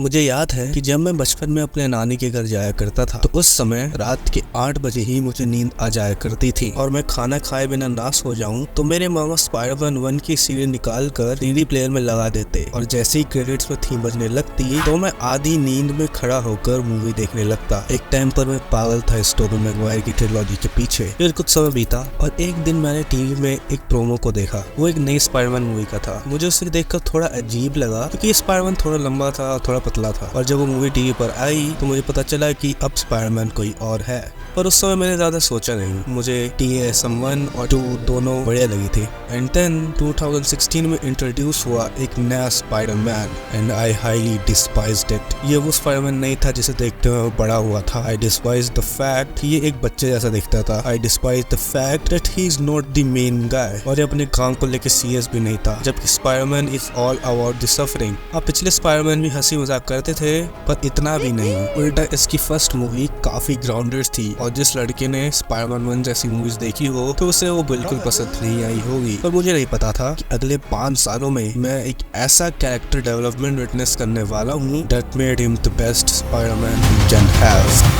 मुझे याद है कि जब मैं बचपन में अपने नानी के घर जाया करता था तो उस समय रात के 8 बजे ही मुझे नींद आ जाया करती थी और मैं खाना खाए बिना ना सो जाऊं तो मेरे मामा स्पाइडरमैन 1 की सीडी निकाल कर सीडी प्लेयर में लगा देते और जैसे ही क्रेडिट्स में थीम बजने लगती तो मैं आधी नींद में खड़ा होकर मूवी देखने लगता। एक टाइम पर मैं पागल था इस टोबी मैगवायर की ट्रिलॉजी के पीछे। फिर कुछ समय बीता और एक दिन मैंने टीवी में एक प्रोमो को देखा। वो एक नई स्पाइडरमैन मूवी का था। मुझे उसे देखकर थोड़ा अजीब लगा क्योंकि स्पाइडरमैन थोड़ा लंबा था, थोड़ा पतला था और जब वो मूवी टीवी पर आई तो मुझे पता चला कि अब स्पाइडरमैन कोई और है। पर उस समय मैंने ज्यादा सोचा नहीं। मुझे TSM1 और 2 दोनों बढ़िया लगी थी। एंड देन 2016 में इंट्रोड्यूस हुआ एक नया Spiderman and I highly डिस्पाइज्ड it. ये वो स्पाइडरमैन नहीं था जिसे देखते हुए बड़ा हुआ था। आई डिस्पाइज द फैक्ट ये एक बच्चे जैसा दिखता था। I despise the fact that he is not the main guy और ये अपने काम को लेकर सीरियस भी नहीं था। जबकि Spiderman is all about the suffering. अब पिछले स्पाइडरमैन भी हंसी मजाक करते थे पर इतना भी नहीं। उल्टा इसकी फर्स्ट मूवी काफी ग्राउंडेड थी और जिस लड़के ने स्पाइडरमैन 1 जैसी मूवीज देखी हो तो उसे वो बिल्कुल पसंद नहीं आई होगी। पर मुझे नहीं पता था कि अगले 5 सालों में मैं एक ऐसा कैरेक्टर डेवलपमेंट विटनेस करने वाला हूँ that made him the best Spiderman we can have.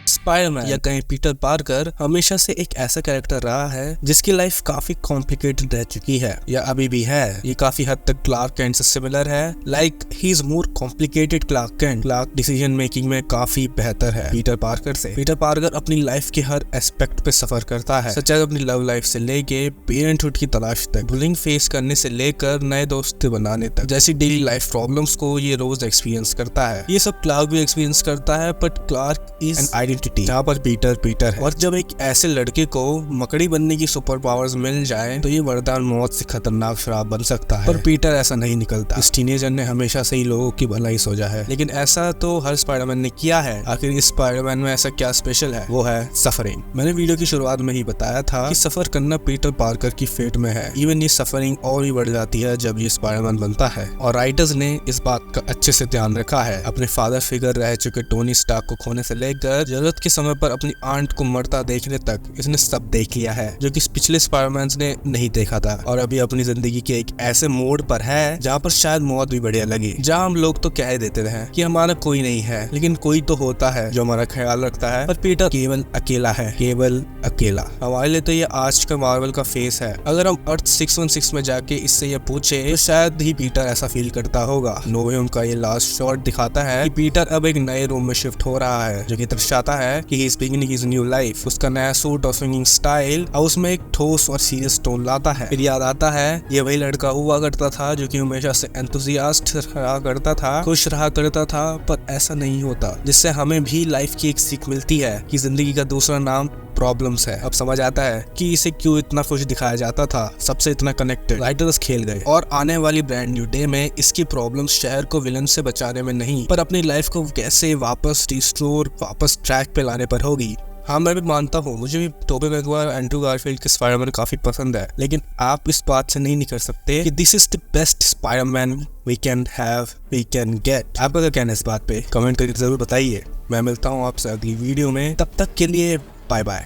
Spiderman या कहीं पीटर पार्कर हमेशा से एक ऐसा कैरेक्टर रहा है जिसकी लाइफ काफी कॉम्प्लिकेटेड रह चुकी है या अभी भी है। ये काफी हद तक क्लार्क कैंट से सिमिलर है। Like he is more complicated Clark Kent. Clark decision making में काफी बेहतर है पीटर पार्कर से। पीटर पार्कर अपनी लाइफ के हर एस्पेक्ट पे सफर करता है, सच अपनी लव लाइफ से लेके पेरेंटहुड की तलाश तक, बुलिंग फेस करने से लेकर नए दोस्त बनाने तक, जैसी डेली लाइफ प्रॉब्लम्स को ये रोज एक्सपीरियंस करता है। ये सब क्लार्क भी एक्सपीरियंस करता है but Clark is an identity जहाँ पर पीटर है। और जब एक ऐसे लड़के को मकड़ी बनने की सुपर पावर्स मिल जाए तो ये वरदान मौत से खतरनाक शराब बन सकता है। पर पीटर ऐसा नहीं निकलता। इस टीनेजर ने हमेशा से ही लोगों की भलाई सोचा है, लेकिन ऐसा तो हर स्पाइडरमैन ने किया है। आखिर इस स्पाइडरमैन में ऐसा क्या स्पेशल है? वो है सफरिंग। मैंने वीडियो की शुरुआत में ही बताया था कि सफर करना पीटर पार्कर की फेट में है। इवन ये सफरिंग और भी बढ़ जाती है जब ये स्पाइडरमैन बनता है और राइटर्स ने इस बात का अच्छे से ध्यान रखा है। अपने फादर फिगर रह चुके टोनी स्टार्क को खोने से लेकर जरूरत के समय पर अपनी आंट को मरता देखने तक इसने सब देख लिया है जो कि पिछले स्पाइडरमैन ने नहीं देखा था। और अभी अपनी जिंदगी के एक ऐसे मोड़ पर है जहाँ पर शायद मौत भी बढ़िया लगे, जहाँ हम लोग तो कह देते रहे कि हमारा कोई नहीं है, लेकिन कोई तो होता है जो हमारा ख्याल रखता है। पर पीटर केवल अकेला है, केवल अकेला। हमारे लिए तो ये आज का मार्वल का फेस है। अगर हम अर्थ 616 में जाके इससे ये पूछे तो शायद ही पीटर ऐसा फील करता होगा। नो वे होम का ये लास्ट शॉट दिखाता है कि पीटर अब एक नए रूम में शिफ्ट हो रहा है जो कि दर्शाता है कि he is beginning his new life. उसका नया सूट और स्विंगिंग स्टाइल और उसमें एक ठोस और सीरियस टोन लाता है। फिर याद आता है ये वही लड़का हुआ करता था जो कि हमेशा से एंथुसियास्ट रहा करता था, खुश रहा करता था, पर ऐसा नहीं होता। जिससे हमें भी लाइफ की एक सीख मिलती है कि जिंदगी का दूसरा नाम प्रॉब्लम्स है। अब समझ आता है कि इसे क्यों इतना खुश दिखाया जाता था, सबसे इतना कनेक्टेड। राइटर्स खेल गए और आने वाली ब्रांड न्यू डे में इसकी प्रॉब्लम्स शहर को विलन से बचाने में नहीं पर अपनी लाइफ को कैसे वापस रिस्टोर, वापस ट्रैक पे लाने पर होगी। हाँ, मैं भी मानता हूँ, मुझे भी टोबी मैगवायर, एंड्रू गारफील्ड के स्पाइडरमैन काफी पसंद है, लेकिन आप इस बात से नहीं निकल सकते कि this is the best Spiderman we can have, we can get. आपका क्या कहना है इस बात पे? कमेंट करके जरूर बताइए। मैं मिलता हूँ आपसे अगली वीडियो में, तब तक के लिए बाय बाय।